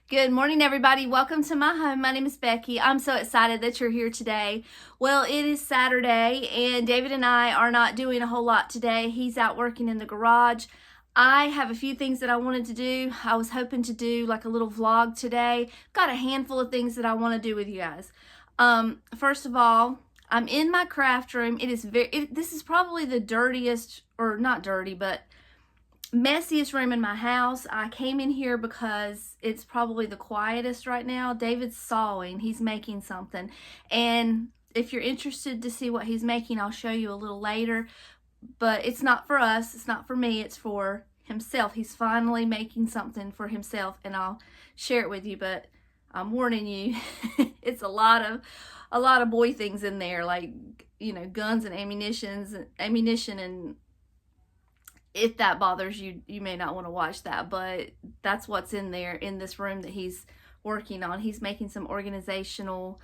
Good morning, everybody. Welcome to my home. My name is Becky. I'm so excited that you're here today. Well, it is Saturday, and David and I are not doing a whole lot today. He's out working in the garage. I have a few things that I wanted to do. I was hoping to do like a little vlog today. Got a handful of things that I want to do with you guys. First of all, I'm in my craft room. This is probably the dirtiest, or not dirty, but messiest room in my house. I came in here because it's probably the quietest right now. David's sawing. He's making something. And if you're interested to see what he's making, I'll show you a little later. But it's not for us. It's not for me. It's for himself. He's finally making something for himself, and I'll share it with you. But I'm warning you, it's a lot of boy things in there, like, guns and ammunition, and if that bothers you, you may not want to watch that, but that's what's in there in this room that he's working on. He's making some organizational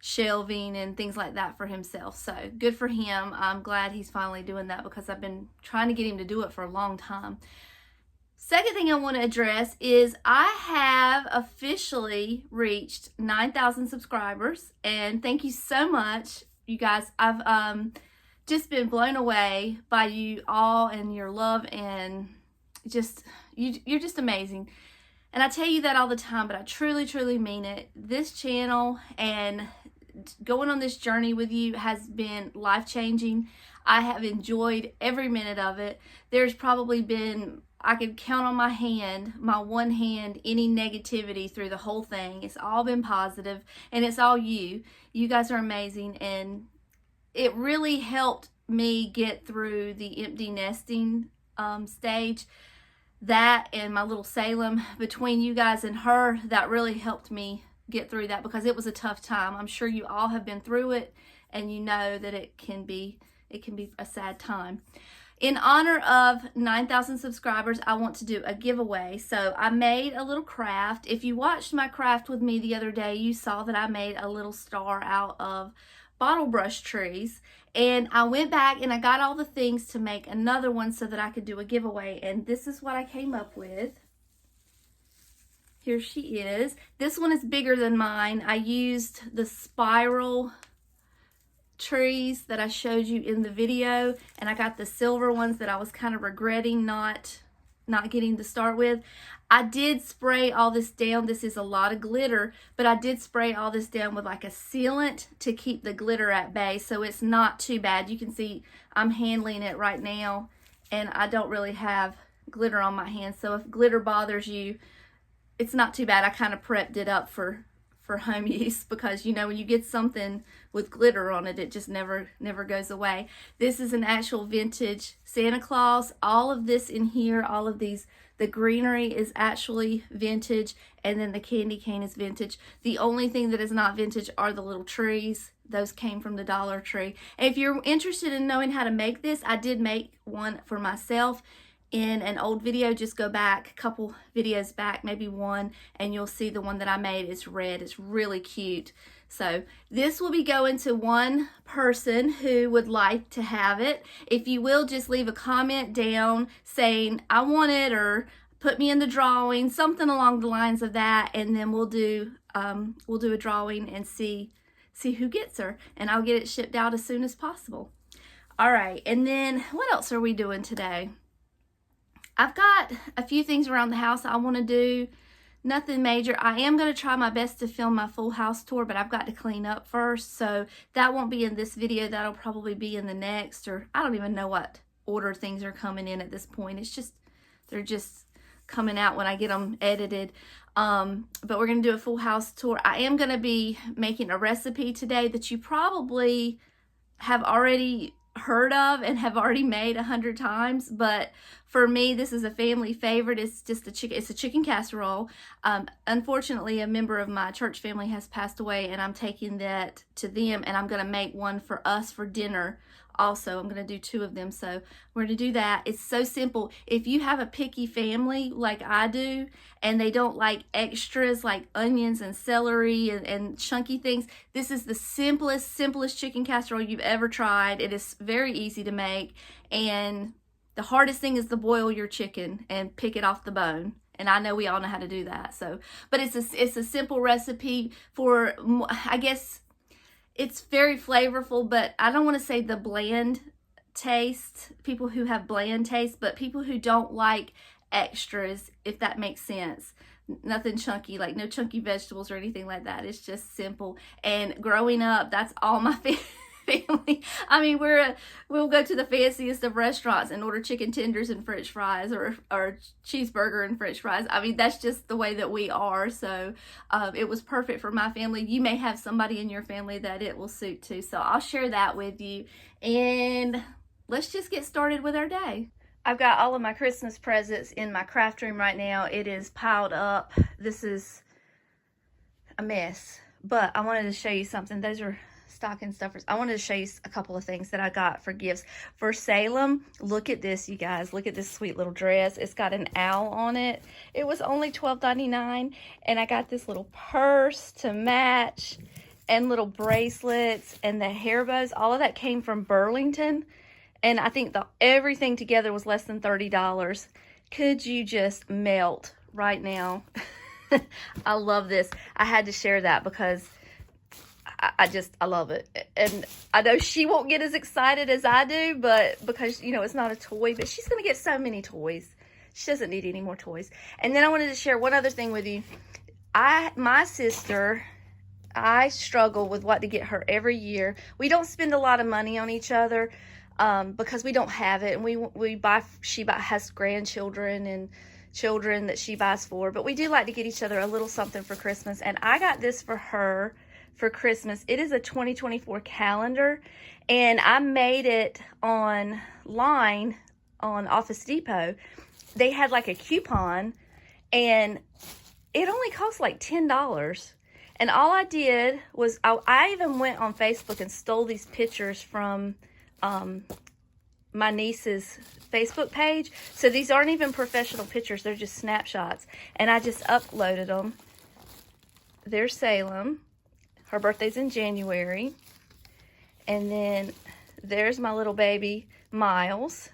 shelving and things like that for himself. So good for him. I'm glad he's finally doing that because I've been trying to get him to do it for a long time. Second thing I want to address is I have officially reached 9,000 subscribers, and thank you so much, you guys. I've just been blown away by you all and your love, and you're just amazing. And I tell you that all the time, but I truly mean it. This channel and going on this journey with you has been life-changing. I have enjoyed every minute of it. There's probably been, I could count on my one hand, any negativity through the whole thing. It's all been positive, and it's all you. You guys are amazing, and it really helped me get through the empty nesting stage. That and my little Salem, between you guys and her, that really helped me get through that because it was a tough time. I'm sure you all have been through it, and you know that it can be a sad time. In honor of 9,000 subscribers, I want to do a giveaway. So I made a little craft. If you watched my craft with me the other day, you saw that I made a little star out of bottle brush trees, and I went back and I got all the things to make another one so that I could do a giveaway, and this is what I came up with. Here she is. This one is bigger than mine. I used the spiral trees that I showed you in the video, and I got the silver ones that I was kind of regretting not getting to start with. I did spray all this down. This is a lot of glitter, but I did spray all this down with like a sealant to keep the glitter at bay, so it's not too bad. You can see I'm handling it right now, and I don't really have glitter on my hands, so if glitter bothers you, it's not too bad. I kind of prepped it up for home use because, when you get something with glitter on it, it just never goes away. This is an actual vintage Santa Claus. All of this in here, all of these, the greenery is actually vintage, and then the candy cane is vintage. The only thing that is not vintage are the little trees. Those came from the Dollar Tree. And if you're interested in knowing how to make this, I did make one for myself in an old video. Just go back a couple videos back, maybe one, and you'll see the one that I made. It's red. It's really cute. So this will be going to one person who would like to have it. If you will, just leave a comment down saying I want it, or put me in the drawing, something along the lines of that, and then we'll do a drawing and see who gets her, and I'll get it shipped out as soon as possible. All right, and then what else are we doing today? I've got a few things around the house I want to do. Nothing major. I am going to try my best to film my full house tour, but I've got to clean up first. So that won't be in this video. That'll probably be in the next, or I don't even know what order things are coming in at this point. They're just coming out when I get them edited. But we're going to do a full house tour. I am going to be making a recipe today that you probably have already heard of and have already made 100 times, but for me, this is a family favorite. It's just it's a chicken casserole. Unfortunately, a member of my church family has passed away, and I'm taking that to them, and I'm going to make one for us for dinner also. I'm going to do 2 of them, so we're going to do that. It's so simple. If you have a picky family like I do, and they don't like extras like onions and celery and chunky things, this is the simplest chicken casserole you've ever tried. It is very easy to make, and the hardest thing is to boil your chicken and pick it off the bone. And I know we all know how to do that. So, but it's a simple recipe for, I guess it's very flavorful, but I don't want to say the bland taste, people who have bland taste, but people who don't like extras, if that makes sense. Nothing chunky, like no chunky vegetables or anything like that. It's just simple. And growing up, that's all my family. I mean, we'll go to the fanciest of restaurants and order chicken tenders and french fries, or cheeseburger and french fries. I mean, that's just the way that we are. So it was perfect for my family. You may have somebody in your family that it will suit too. So I'll share that with you. And let's just get started with our day. I've got all of my Christmas presents in my craft room right now. It is piled up. This is a mess, but I wanted to show you something. Those are stocking stuffers. I wanted to show you a couple of things that I got for gifts. For Salem, look at this, you guys. Look at this sweet little dress. It's got an owl on it. It was only $12.99, and I got this little purse to match, and little bracelets, and the hair bows. All of that came from Burlington. And I think everything together was less than $30. Could you just melt right now? I love this. I had to share that because I love it. And I know she won't get as excited as I do, but because, you know, it's not a toy, but she's going to get so many toys. She doesn't need any more toys. And then I wanted to share one other thing with you. My sister, I struggle with what to get her every year. We don't spend a lot of money on each other. Because we don't have it, and she has grandchildren and children that she buys for, but we do like to get each other a little something for Christmas. And I got this for her for Christmas. It is a 2024 calendar, and I made it online on Office Depot. They had like a coupon, and it only cost like $10. And all I did was I even went on Facebook and stole these pictures from my niece's Facebook page. So these aren't even professional pictures. They're just snapshots. And I just uploaded them. There's Salem. Her birthday's in January. And then there's my little baby, Miles.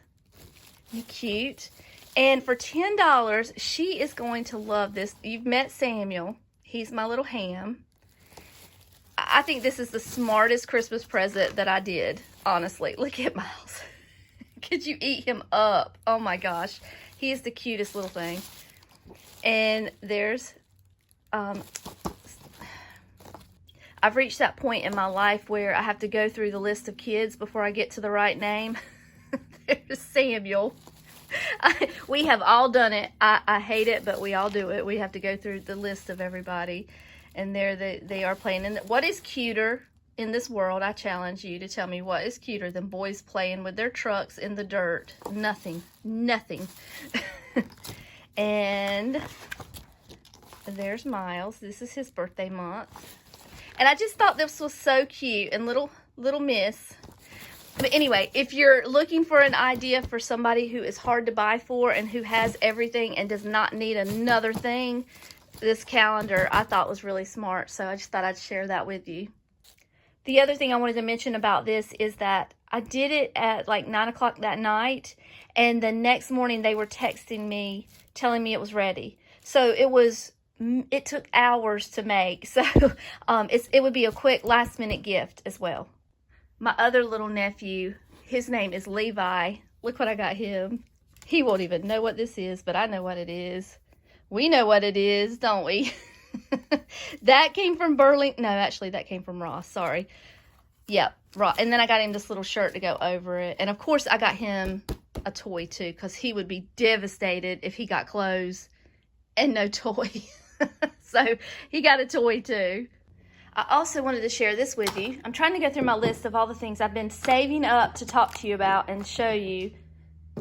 He's cute. And for $10, she is going to love this. You've met Samuel. He's my little ham. I think this is the smartest Christmas present that I did, honestly. Look at Miles. Could you eat him up? Oh my gosh. He is the cutest little thing. And there's, I've reached that point in my life where I have to go through the list of kids before I get to the right name. There's Samuel. We have all done it. I hate it, but we all do it. We have to go through the list of everybody. And there they are playing. And what is cuter in this world? I challenge you to tell me what is cuter than boys playing with their trucks in the dirt. Nothing. Nothing. And there's Miles. This is his birthday month. And I just thought this was so cute. And little miss. But anyway, if you're looking for an idea for somebody who is hard to buy for and who has everything and does not need another thing, this calendar I thought was really smart, so I just thought I'd share that with you. The other thing I wanted to mention about this is that I did it at like 9 o'clock that night, and the next morning they were texting me telling me it was ready. So it took hours to make, so it would be a quick last minute gift as well. My other little nephew, his name is Levi. Look what I got him. He won't even know what this is, but I know what it is. We know what it is, don't we? That came from Burlington. No, actually, that came from Ross. Sorry. Yep, Ross. And then I got him this little shirt to go over it. And, of course, I got him a toy, too, because he would be devastated if he got clothes and no toy. So he got a toy, too. I also wanted to share this with you. I'm trying to go through my list of all the things I've been saving up to talk to you about and show you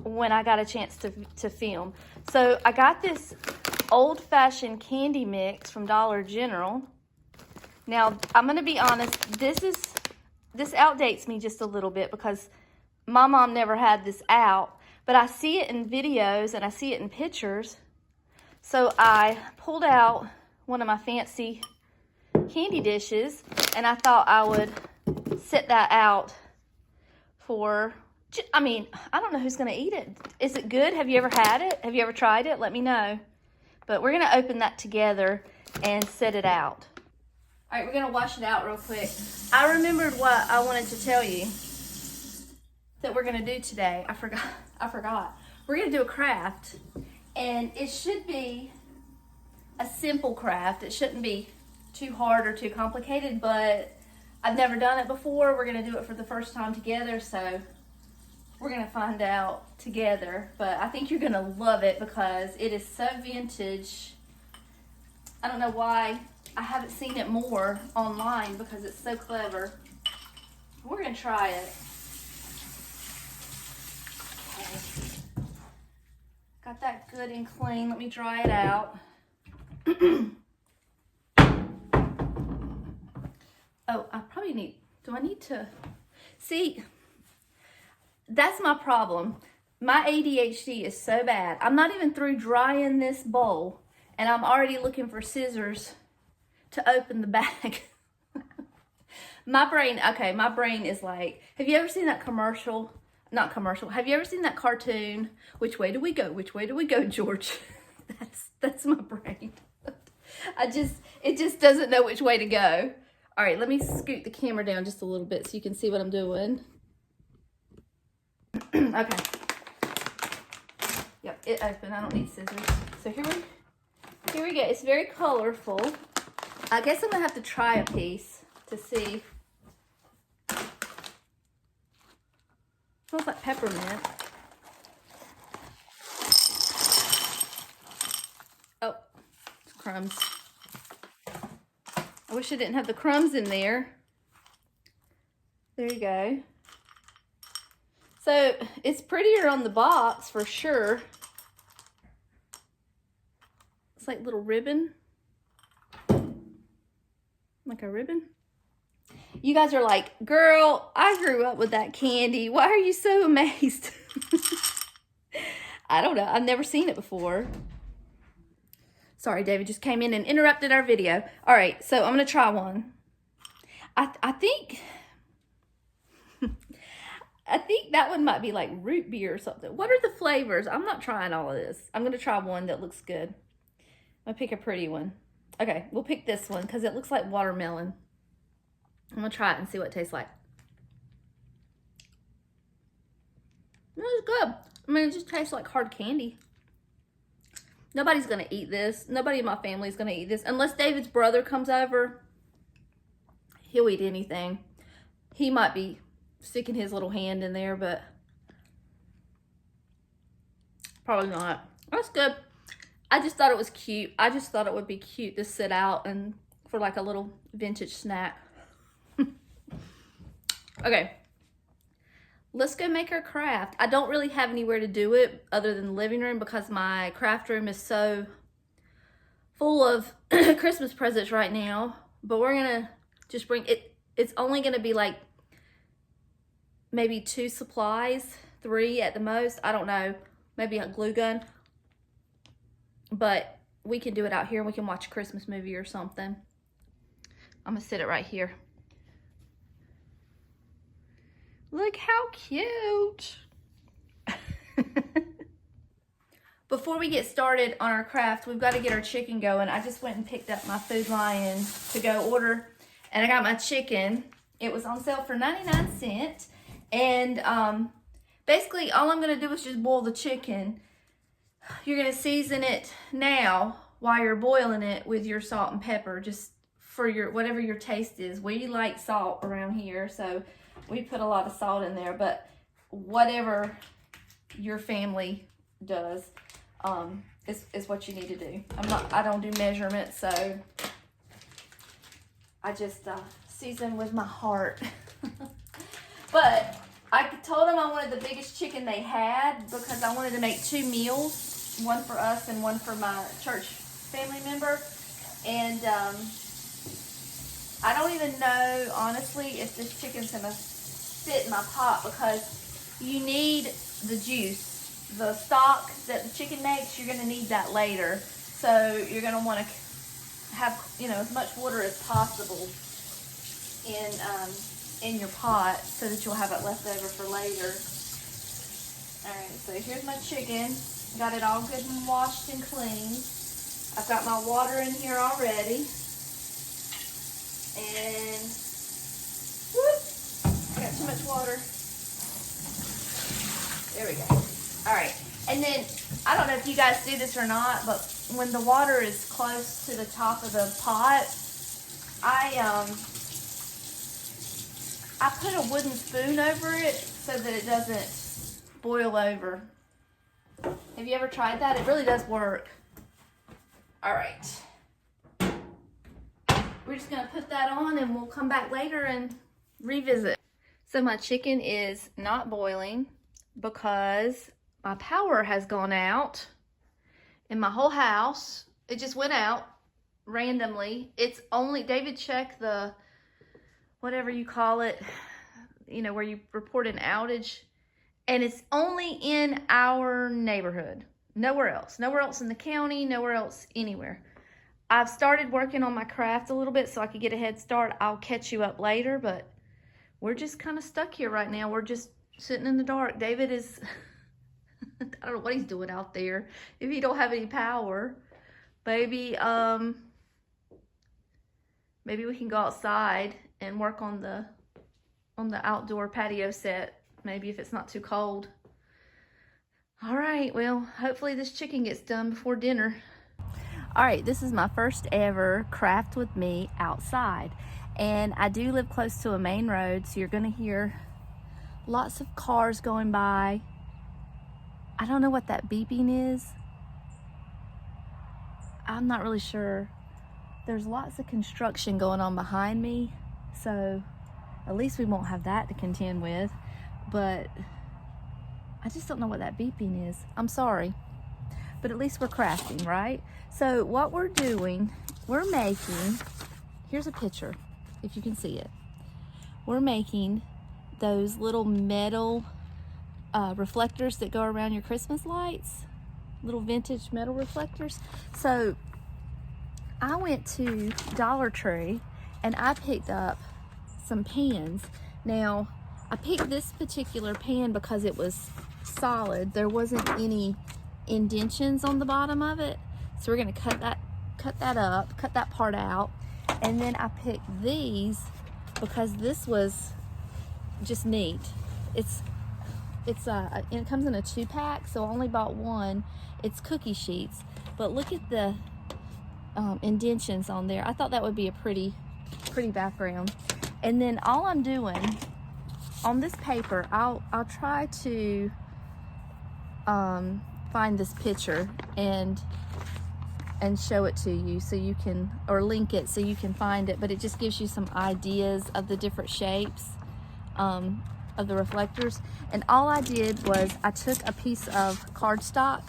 when I got a chance to film. So I got this old-fashioned candy mix from Dollar General. Now, I'm going to be honest, this outdates me just a little bit because my mom never had this out, but I see it in videos and I see it in pictures. So I pulled out one of my fancy candy dishes and I thought I would set that out for, I don't know who's going to eat it. Is it good? Have you ever had it? Have you ever tried it? Let me know. But we're gonna open that together and set it out. All right, we're gonna wash it out real quick. I remembered what I wanted to tell you that we're gonna do today. I forgot. We're gonna do a craft, and it should be a simple craft. It shouldn't be too hard or too complicated, but I've never done it before. We're gonna do it for the first time together, so we're gonna find out together. But I think you're gonna love it because it is so vintage. I don't know why I haven't seen it more online because it's so clever. We're gonna try it. Okay. Got that good and clean. Let me dry it out. Oh, I probably need, do I need to, see, that's my problem. My ADHD is so bad. I'm not even through drying this bowl, and I'm already looking for scissors to open the bag. My brain is like, have you ever seen that commercial? Not commercial. Have you ever seen that cartoon? Which way do we go? Which way do we go, George? That's my brain. It just doesn't know which way to go. All right, let me scoot the camera down just a little bit so you can see what I'm doing. Okay. Yep, it opened. I don't need scissors. So here we go. It's very colorful. I guess I'm gonna have to try a piece to see. Smells like peppermint. Oh, it's crumbs. I wish I didn't have the crumbs in there. There you go. So it's prettier on the box for sure. It's like little ribbon. Like a ribbon. You guys are like, girl, I grew up with that candy. Why are you so amazed? I don't know. I've never seen it before. Sorry, David just came in and interrupted our video. All right, so I'm going to try one. I think that one might be like root beer or something. What are the flavors? I'm not trying all of this. I'm going to try one that looks good. I'm going to pick a pretty one. Okay, we'll pick this one because it looks like watermelon. I'm going to try it and see what it tastes like. It's good. I mean, it just tastes like hard candy. Nobody's going to eat this. Nobody in my family is going to eat this. Unless David's brother comes over, he'll eat anything. He might be sticking his little hand in there, but probably not. That's good. I just thought it was cute. I just thought it would be cute to sit out and for like a little vintage snack. Okay. Let's go make our craft. I don't really have anywhere to do it other than the living room because my craft room is so full of Christmas presents right now. But we're going to just bring it. It's only going to be like maybe 2 supplies, 3 at the most. I don't know. Maybe a glue gun. But we can do it out here and we can watch a Christmas movie or something. I'm going to sit it right here. Look how cute. Before we get started on our craft, we've got to get our chicken going. I just went and picked up my Food Lion to go order, and I got my chicken. It was on sale for 99 cents. And basically all I'm going to do is just boil the chicken. You're going to season it now while you're boiling it with your salt and pepper, just for your whatever your taste is. We like salt around here, so we put a lot of salt in there, but whatever your family does is what you need to do. I don't do measurements, so I just season with my heart. But I told them I wanted the biggest chicken they had because I wanted to make 2 meals, one for us and one for my church family member. And I don't even know, honestly, if this chicken's gonna fit in my pot because you need the juice. The stock that the chicken makes, you're gonna need that later. So you're gonna wanna have, as much water as possible in your pot so that you'll have it left over for later. All right, so here's my chicken. Got it all good and washed and clean. I've got my water in here already. And, whoop, I got too much water. There we go. All right. And then, I don't know if you guys do this or not, but when the water is close to the top of the pot, I put a wooden spoon over it so that it doesn't boil over. Have you ever tried that? It really does work. All right. We're just gonna put that on and we'll come back later and revisit. So my chicken is not boiling because my power has gone out in my whole house. It just went out randomly. It's only, David checked the, whatever you call it, you know, where you report an outage, and it's only in our neighborhood. Nowhere else in the county, nowhere else anywhere. I've started working on my craft a little bit so I could get a head start. I'll catch you up later, but we're just kind of stuck here right now. We're just sitting in the dark. David is, I don't know what he's doing out there. If he don't have any power, maybe maybe we can go outside and work on the outdoor patio set, maybe if it's not too cold. All right, well, hopefully this chicken gets done before dinner. All right, this is my first ever craft with me outside. And I do live close to a main road, so you're gonna hear lots of cars going by. I don't know what that beeping is. I'm not really sure. There's lots of construction going on behind me, so at least we won't have that to contend with. But I just don't know what that beeping is. I'm sorry. But at least we're crafting, right? So what we're doing, we're making, here's a picture, if you can see it. We're making those little metal reflectors that go around your Christmas lights, little vintage metal reflectors. So I went to Dollar Tree and I picked up some pans. Now, I picked this particular pan because it was solid. There wasn't any indentions on the bottom of it. So we're gonna cut that up, cut that part out. And then I picked these because this was just neat. It comes in a 2-pack, so I only bought one. It's cookie sheets, but look at the indentions on there. I thought that would be a pretty background. And then all I'm doing on this paper, I'll try to find this picture and show it to you so you can, or link it so you can find it, but it just gives you some ideas of the different shapes of the reflectors. And all I did was I took a piece of cardstock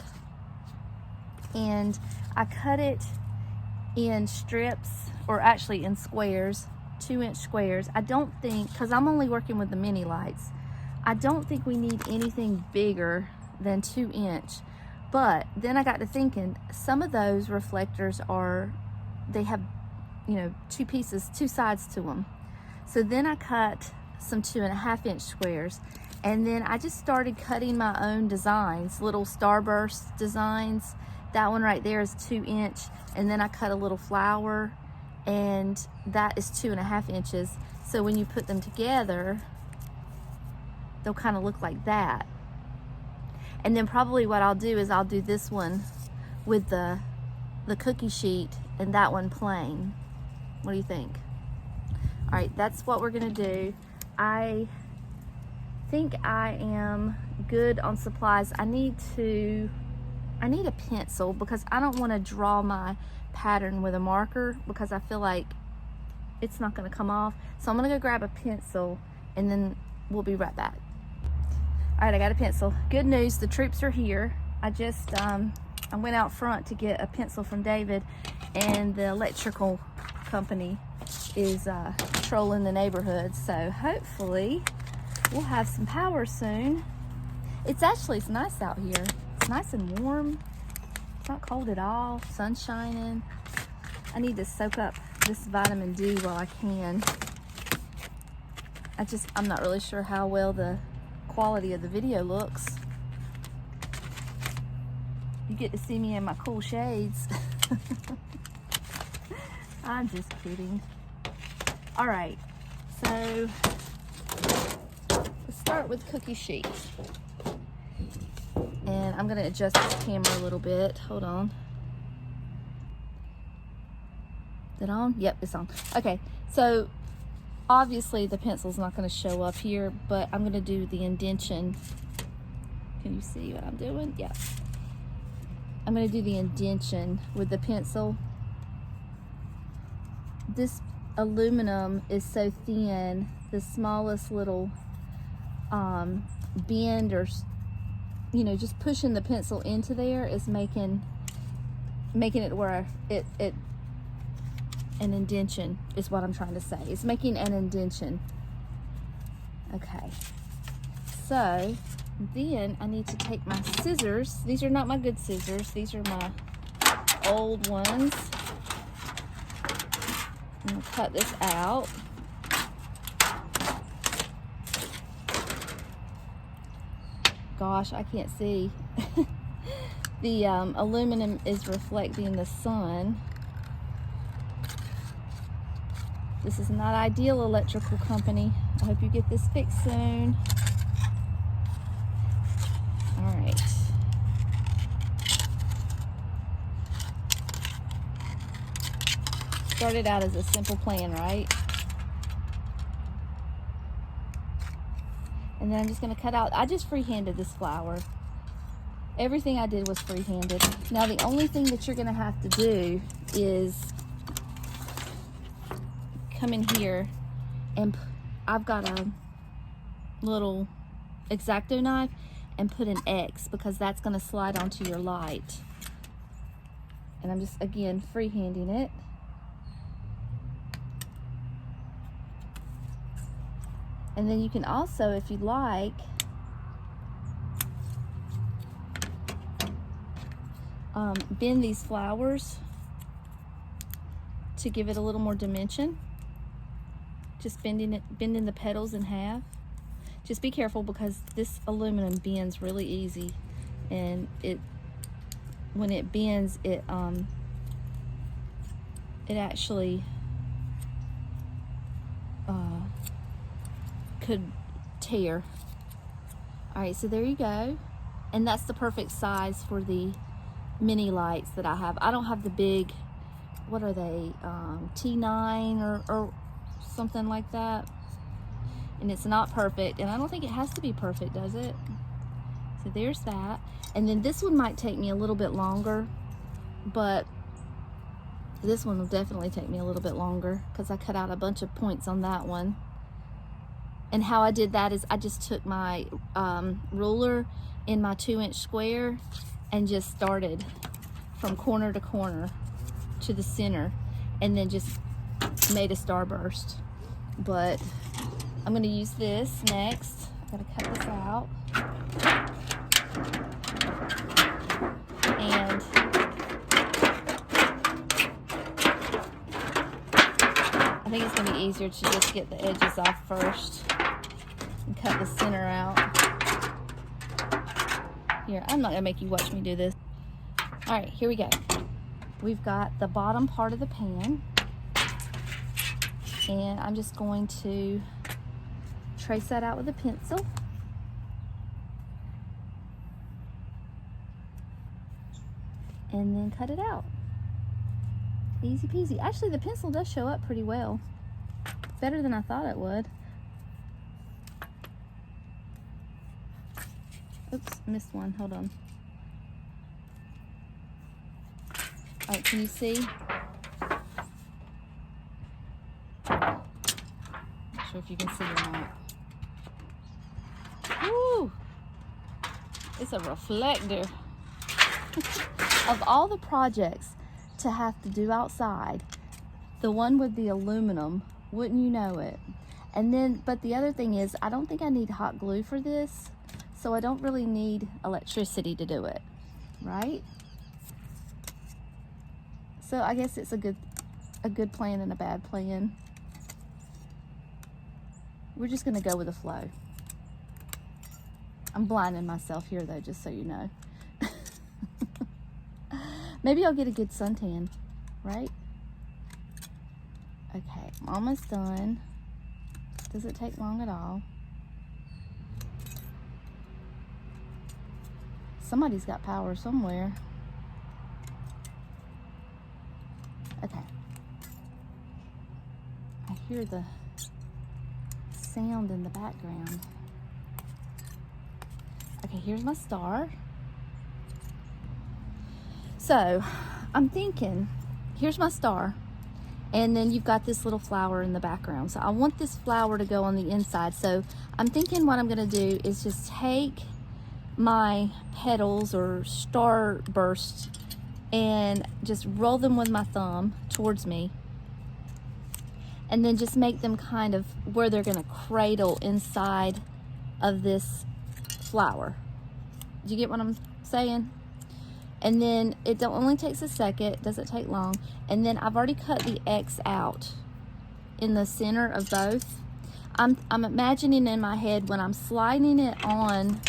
and I cut it in strips, or actually in squares, 2-inch squares. I don't think, because I'm only working with the mini lights, I don't think we need anything bigger than 2-inch. But then I got to thinking, some of those reflectors they have, you know, 2 pieces, 2 sides to them. So then I cut some 2.5-inch squares, and then I just started cutting my own designs, little starburst designs. That one right there is 2-inch, and then I cut a little flower, and that is 2.5 inches. So when you put them together, they'll kind of look like that. And then probably what I'll do is I'll do this one with the cookie sheet and that one plain. What do you think? All right, that's what we're gonna do. I think I am good on supplies. I need a pencil because I don't want to draw my pattern with a marker because I feel like it's not gonna come off. So I'm gonna go grab a pencil and then we'll be right back. All right, I got a pencil. Good news, the troops are here. I just, I went out front to get a pencil from David, and the electrical company is patrolling the neighborhood. So hopefully we'll have some power soon. It's nice out here. It's nice and warm. It's not cold at all, sun's shining. I need to soak up this vitamin D while I can. I'm not really sure how well the quality of the video looks. You get to see me in my cool shades. I'm just kidding. All right, so let's start with cookie sheets. And I'm gonna adjust this camera a little bit. Hold on. Is it on? Yep, it's on. Okay, so obviously the pencil's not gonna show up here, but I'm gonna do the indentation. Can you see what I'm doing? Yeah. I'm gonna do the indentation with the pencil. This aluminum is so thin, the smallest little bend or, you know, just pushing the pencil into there is making it where an indentation is what I'm trying to say. It's making an indentation. Okay. So then I need to take my scissors. These are not my good scissors. These are my old ones. I'm gonna cut this out. Gosh, I can't see. The aluminum is reflecting the sun. This is not ideal, electrical company. I hope you get this fixed soon. All right. Started out as a simple plan, right? And then I'm just gonna cut out, I just freehanded this flower. Everything I did was freehanded. Now the only thing that you're gonna have to do is come in here and I've got a little X-Acto knife and put an X because that's gonna slide onto your light. And I'm just, again, freehanding it. And then you can also, if you'd like, bend these flowers to give it a little more dimension. Just bending the petals in half. Just be careful because this aluminum bends really easy, and when it bends, it actually could tear. All right, so there you go. And that's the perfect size for the mini lights that I have. I don't have the big, what are they, T9 or something like that. And it's not perfect, and I don't think it has to be perfect, does it? So there's that. And then this one might take me a little bit longer, but this one will definitely take me a little bit longer because I cut out a bunch of points on that one. And how I did that is I just took my ruler in my 2-inch square and just started from corner to corner to the center, and then just made a starburst. But I'm gonna use this next. I'm gonna cut this out. And I think it's gonna be easier to just get the edges off first and cut the center out. Here, I'm not gonna make you watch me do this. All right, here we go. We've got the bottom part of the pan, and I'm just going to trace that out with a pencil. And then cut it out. Easy peasy. Actually, the pencil does show up pretty well. Better than I thought it would. Oops, missed one. Hold on. All right, can you see? Not sure if you can see or not. Woo! It's a reflector. Of all the projects to have to do outside, the one with the aluminum, wouldn't you know it? And then, but the other thing is, I don't think I need hot glue for this, so I don't really need electricity to do it, right? So I guess it's a good plan and a bad plan. We're just gonna go with the flow. I'm blinding myself here though, just so you know. Maybe I'll get a good suntan, right? Okay, I'm almost done. Doesn't take long at all. Somebody's got power somewhere. Okay. I hear the sound in the background. Okay, here's my star. So, I'm thinking, here's my star. And then you've got this little flower in the background. So I want this flower to go on the inside. So I'm thinking what I'm gonna do is just take my petals or star bursts and just roll them with my thumb towards me. And then just make them kind of where they're gonna cradle inside of this flower. Do you get what I'm saying? And then it only takes a second, doesn't take long. And then I've already cut the X out in the center of both. I'm imagining in my head when I'm sliding it on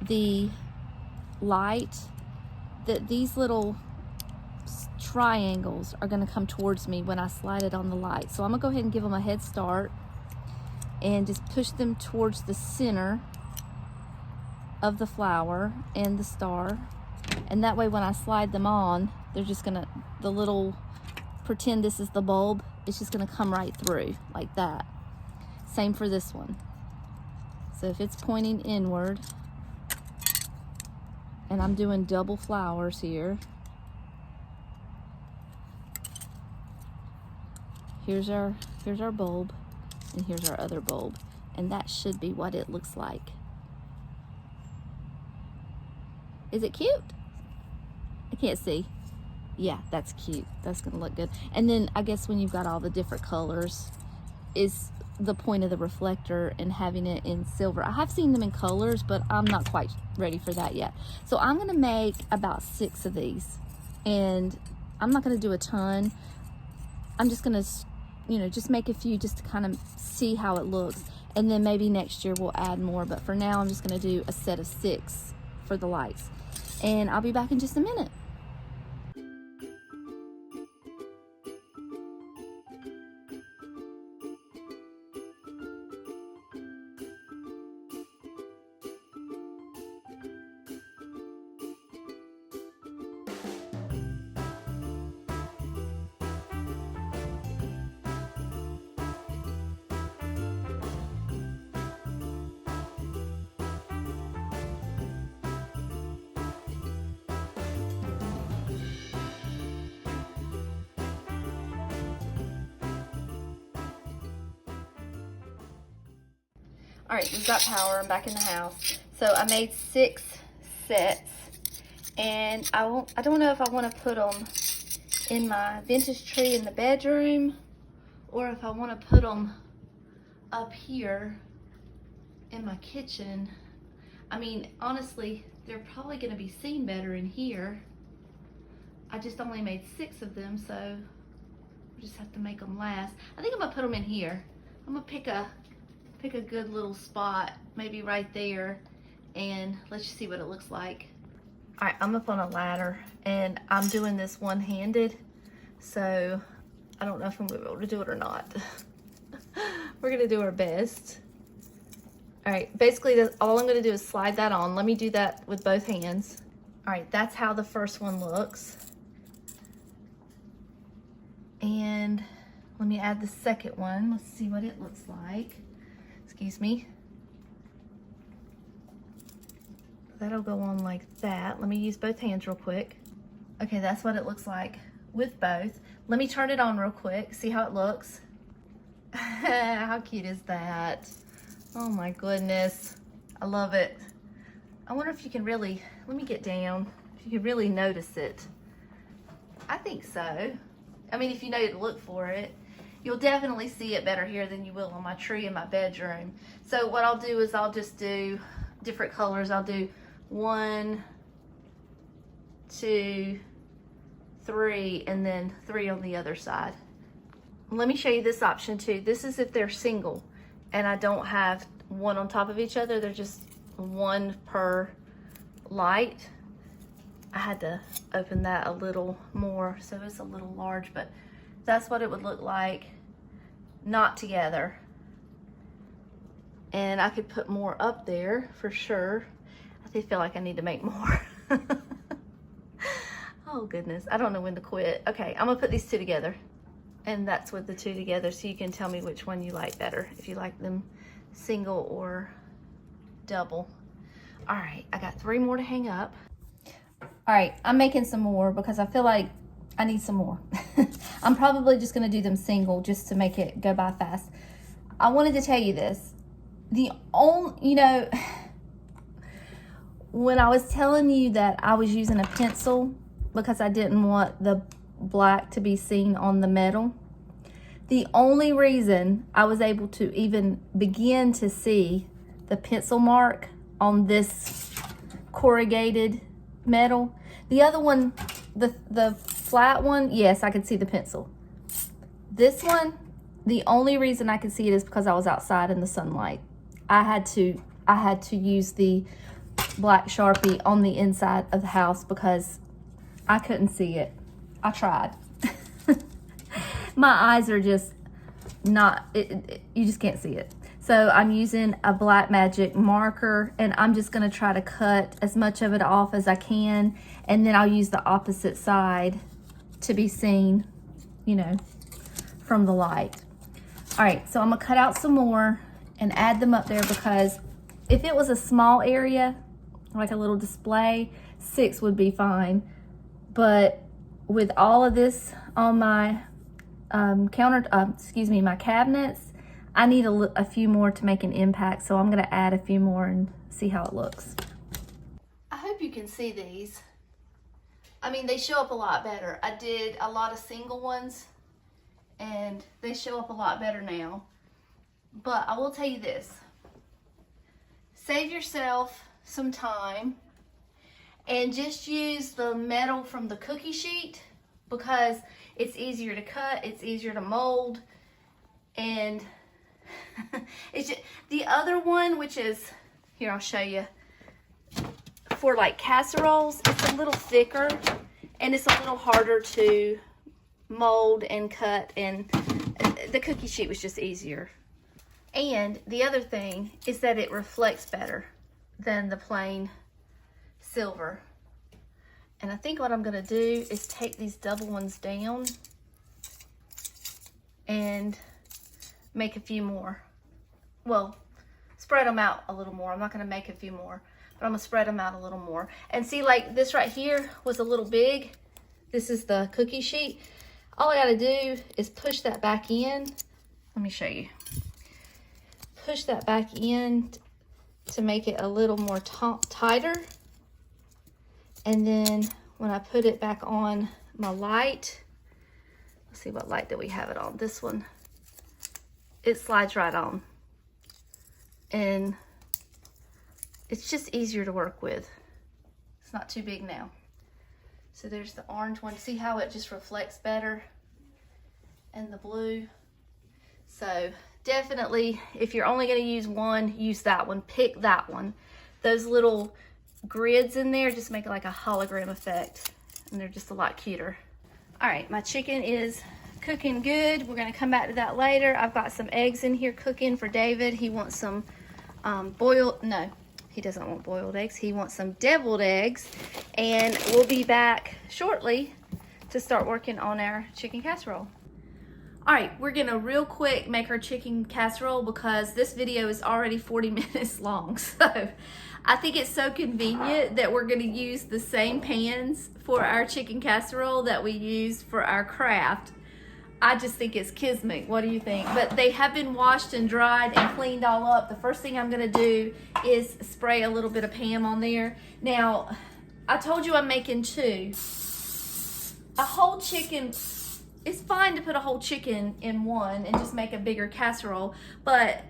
the light that these little triangles are gonna come towards me when I slide it on the light. So I'm gonna go ahead and give them a head start and just push them towards the center of the flower and the star. And that way when I slide them on, they're just gonna, the little, pretend this is the bulb, it's just gonna come right through like that. Same for this one. So if it's pointing inward, and I'm doing double flowers here. Here's our bulb, and here's our other bulb. And that should be what it looks like. Is it cute? I can't see. Yeah, that's cute. That's gonna look good. And then I guess when you've got all the different colors is the point of the reflector and having it in silver. I have seen them in colors, but I'm not quite ready for that yet. So I'm gonna make about 6 of these, and I'm not gonna do a ton. I'm just gonna, you know, just make a few just to kind of see how it looks. And then maybe next year we'll add more, but for now I'm just gonna do a set of 6 for the lights. And I'll be back in just a minute. All right, we've got power. I'm back in the house. So I made 6 sets, and I don't know if I want to put them in my vintage tree in the bedroom, or if I want to put them up here in my kitchen. I mean, honestly, they're probably going to be seen better in here. I just only made 6 of them, so we just have to make them last. I think I'm gonna put them in here. I'm gonna pick a good little spot, maybe right there, and let's just see what it looks like. All right, I'm up on a ladder, and I'm doing this one-handed, so I don't know if I'm gonna be able to do it or not. We're gonna do our best. All right, basically all I'm gonna do is slide that on. Let me do that with both hands. All right, that's how the first one looks. And let me add the second one. Let's see what it looks like. Excuse me. That'll go on like that. Let me use both hands real quick. Okay, that's what it looks like with both. Let me turn it on real quick, see how it looks. How cute is that? Oh my goodness, I love it. I wonder if you can really, let me get down, if you can really notice it. I think so. I mean, if you know to look for it. You'll definitely see it better here than you will on my tree in my bedroom. So what I'll do is I'll just do different colors. I'll do 1, 2, 3, and then 3 on the other side. Let me show you this option too. This is if they're single and I don't have one on top of each other. They're just one per light. I had to open that a little more, so it's a little large, but that's what it would look like not together. And I could put more up there for sure. I feel like I need to make more. Oh goodness, I don't know when to quit. Okay, I'm gonna put these two together. And that's with the two together, so you can tell me which one you like better, if you like them single or double. All right, I got 3 more to hang up. All right, I'm making some more because I feel like I need some more. I'm probably just gonna do them single just to make it go by fast. I wanted to tell you this. When I was telling you that I was using a pencil because I didn't want the black to be seen on the metal, the only reason I was able to even begin to see the pencil mark on this corrugated metal, the other one, the flat one, yes, I could see the pencil. This one, the only reason I could see it is because I was outside in the sunlight. I had to use the black Sharpie on the inside of the house because I couldn't see it. I tried. My eyes are just not, you just can't see it. So I'm using a Black Magic marker, and I'm just gonna try to cut as much of it off as I can, and then I'll use the opposite side to be seen, you know, from the light. All right, so I'm gonna cut out some more and add them up there, because if it was a small area, like a little display, 6 would be fine. But with all of this on my my cabinets, I need a few more to make an impact. So I'm gonna add a few more and see how it looks. I hope you can see these. I mean, they show up a lot better. I did a lot of single ones and they show up a lot better now. But I will tell you this, save yourself some time and just use the metal from the cookie sheet, because it's easier to cut, it's easier to mold, and it's just, the other one, which is, here I'll show you, for like casseroles, it's a little thicker and it's a little harder to mold and cut, and the cookie sheet was just easier. And the other thing is that it reflects better than the plain silver. And I think what I'm gonna do is take these double ones down and make a few more. Well, spread them out a little more. I'm not gonna make a few more, but I'm gonna spread them out a little more. And see, like this right here was a little big. This is the cookie sheet. All I gotta do is push that back in. Let me show you. Push that back in to make it a little more tighter. And then when I put it back on my light, let's see, what light do we have it on? This one. It slides right on. And it's just easier to work with. It's not too big now. So there's the orange one. See how it just reflects better? And the blue. So definitely, if you're only going to use one, use that one. Pick that one. Those little grids in there just make it like a hologram effect, and they're just a lot cuter. All right, my chicken is cooking good. We're going to come back to that later. I've got some eggs in here cooking for David. He wants some no, he doesn't want boiled eggs. He wants some deviled eggs, and we'll be back shortly to start working on our chicken casserole. All right, we're gonna real quick make our chicken casserole because this video is already 40 minutes long. So I think it's so convenient that we're gonna use the same pans for our chicken casserole that we use for our craft. I just think it's kismet. What do you think? But they have been washed and dried and cleaned all up. The first thing I'm gonna do is spray a little bit of Pam on there. Now, I told you I'm making 2. A whole chicken, it's fine to put a whole chicken in one and just make a bigger casserole, but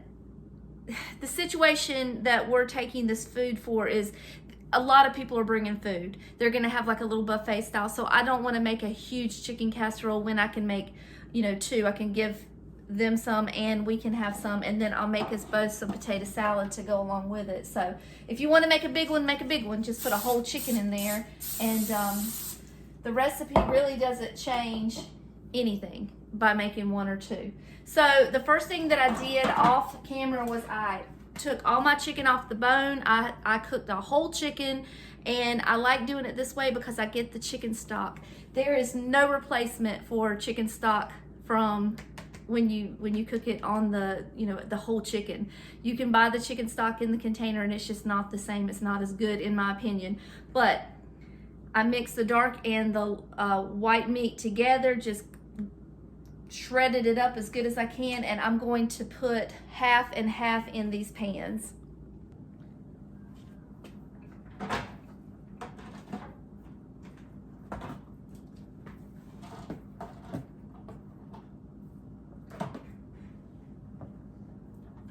the situation that we're taking this food for is a lot of people are bringing food. They're gonna have like a little buffet style, so I don't wanna make a huge chicken casserole when I can make, you know, 2. I can give them some and we can have some, and then I'll make us both some potato salad to go along with it. So if you want to make a big one, make a big one. Just put a whole chicken in there, and the recipe really doesn't change anything by making one or two. So the first thing that I did off camera was I took all my chicken off the bone. I cooked a whole chicken, and I like doing it this way because I get the chicken stock. There is no replacement for chicken stock from when you cook it on the, you know, the whole chicken. You can buy the chicken stock in the container and it's just not the same. It's not as good in my opinion. But I mixed the dark and the white meat together, just shredded it up as good as I can, and I'm going to put half and half in these pans.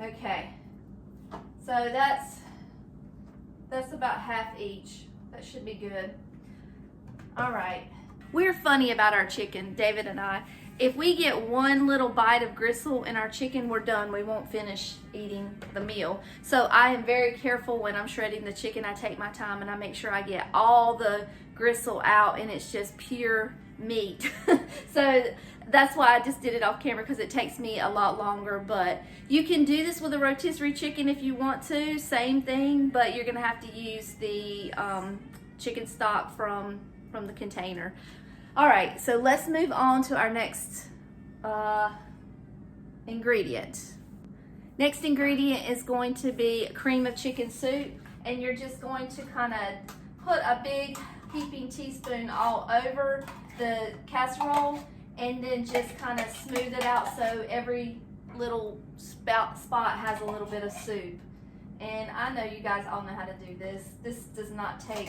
Okay, so that's about half each. That should be good. All right, we're funny about our chicken, David and I. If we get one little bite of gristle in our chicken, we're done. We won't finish eating the meal. So I am very careful when I'm shredding the chicken. I take my time and I make sure I get all the gristle out and it's just pure meat. So that's why I just did it off camera, because it takes me a lot longer. But you can do this with a rotisserie chicken if you want to, same thing, but you're gonna have to use the chicken stock from the container. All right, so let's move on to our next ingredient. Next ingredient is going to be cream of chicken soup, and you're just going to kind of put a big heaping teaspoon all over the casserole, and then just kind of smooth it out so every little spot has a little bit of soup. And I know you guys all know how to do this. This does not take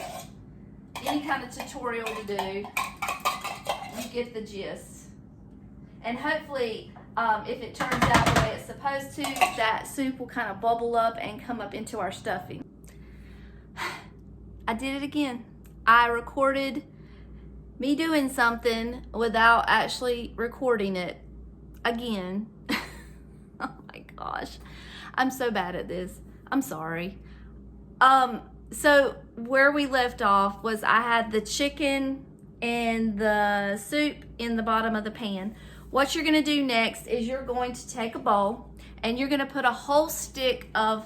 any kind of tutorial to do. You get the gist. And hopefully, if it turns out the way it's supposed to, that soup will kind of bubble up and come up into our stuffing. I did it again. I recorded me doing something without actually recording it again. Oh my gosh. I'm so bad at this. I'm sorry. So where we left off was I had the chicken and the soup in the bottom of the pan. What you're gonna do next is you're going to take a bowl and you're gonna put a whole stick of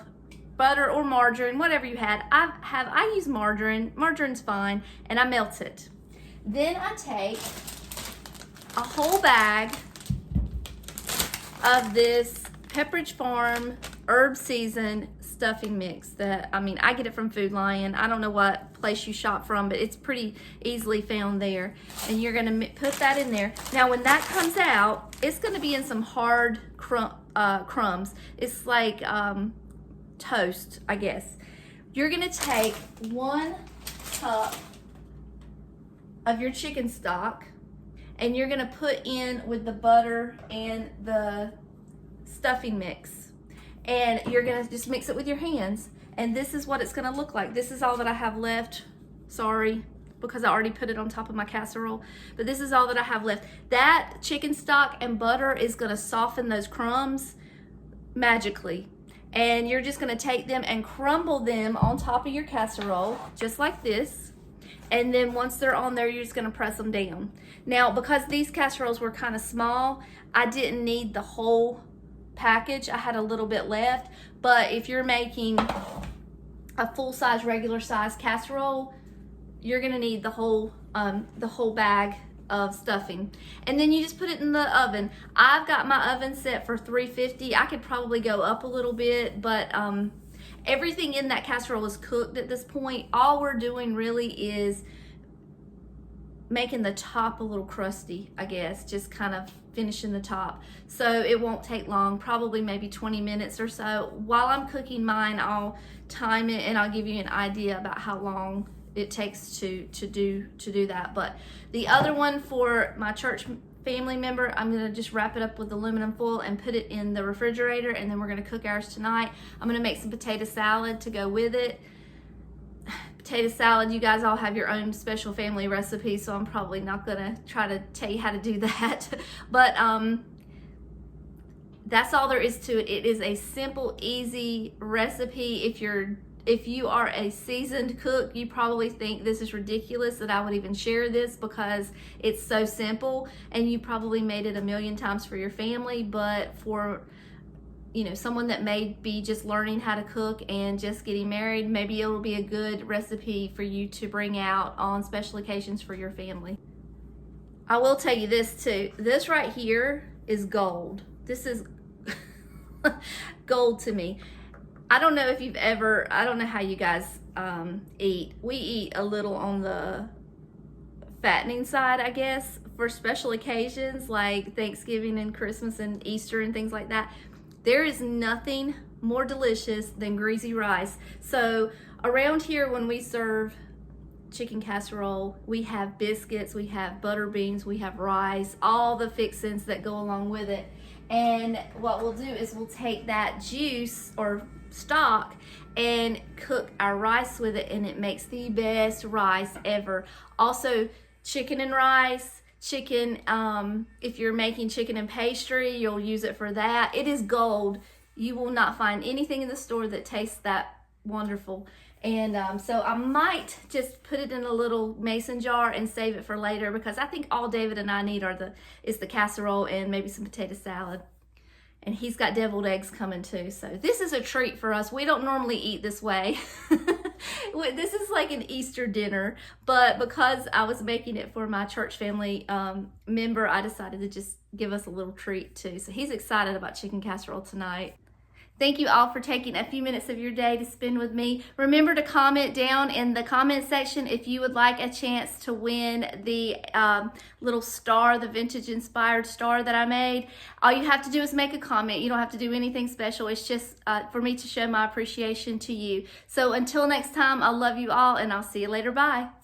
butter or margarine, whatever you had. I use margarine. Margarine's fine, and I melt it. Then I take a whole bag of this Pepperidge Farm herb seasoned stuffing mix that, I get it from Food Lion. I don't know what place you shop from, but it's pretty easily found there. And you're gonna put that in there. Now when that comes out, it's gonna be in some hard crumbs. It's like toast, I guess. You're gonna take 1 cup of your chicken stock, and you're gonna put in with the butter and the stuffing mix. And you're gonna just mix it with your hands. And this is what it's gonna look like. This is all that I have left. Sorry, because I already put it on top of my casserole. But this is all that I have left. That chicken stock and butter is gonna soften those crumbs magically. And you're just gonna take them and crumble them on top of your casserole, just like this. And then once they're on there, you're just gonna press them down. Now, because these casseroles were kind of small, I didn't need the whole package. I had a little bit left, but if you're making a full-size, regular size casserole, you're gonna need the whole bag of stuffing. And then you just put it in the oven. I've got my oven set for 350. I could probably go up a little bit, but everything in that casserole is cooked at this point. All we're doing really is making the top a little crusty, I guess, just kind of finishing the top. So it won't take long, probably maybe 20 minutes or so. While I'm cooking mine, I'll time it and I'll give you an idea about how long it takes to do that. But the other one for my church family member, I'm gonna just wrap it up with aluminum foil and put it in the refrigerator, and then we're gonna cook ours tonight. I'm gonna make some potato salad to go with it. Potato salad, you guys all have your own special family recipe, so I'm probably not gonna try to tell you how to do that. But that's all there is to it. It is a simple, easy recipe. If you are a seasoned cook, you probably think this is ridiculous that I would even share this because it's so simple, and you probably made it a million times for your family. But for someone that may be just learning how to cook and just getting married, maybe it'll be a good recipe for you to bring out on special occasions for your family. I will tell you this too. This right here is gold. This is gold to me. I don't know if you've ever, I don't know how you guys eat. We eat a little on the fattening side, I guess, for special occasions like Thanksgiving and Christmas and Easter and things like that. There is nothing more delicious than greasy rice. So around here when we serve chicken casserole, we have biscuits, we have butter beans, we have rice, all the fixings that go along with it. And what we'll do is we'll take that juice or stock and cook our rice with it, and it makes the best rice ever. Also, chicken and rice, chicken, if you're making chicken and pastry, you'll use it for that. It is gold. You will not find anything in the store that tastes that wonderful. And so I might just put it in a little mason jar and save it for later, because I think all David and I need is the casserole and maybe some potato salad. And he's got deviled eggs coming too. So this is a treat for us. We don't normally eat this way. This is like an Easter dinner, but because I was making it for my church family member, I decided to just give us a little treat too. So he's excited about chicken casserole tonight. Thank you all for taking a few minutes of your day to spend with me. Remember to comment down in the comment section if you would like a chance to win the little star, the vintage inspired star that I made. All you have to do is make a comment. You don't have to do anything special. It's just for me to show my appreciation to you. So until next time, I love you all, and I'll see you later. Bye.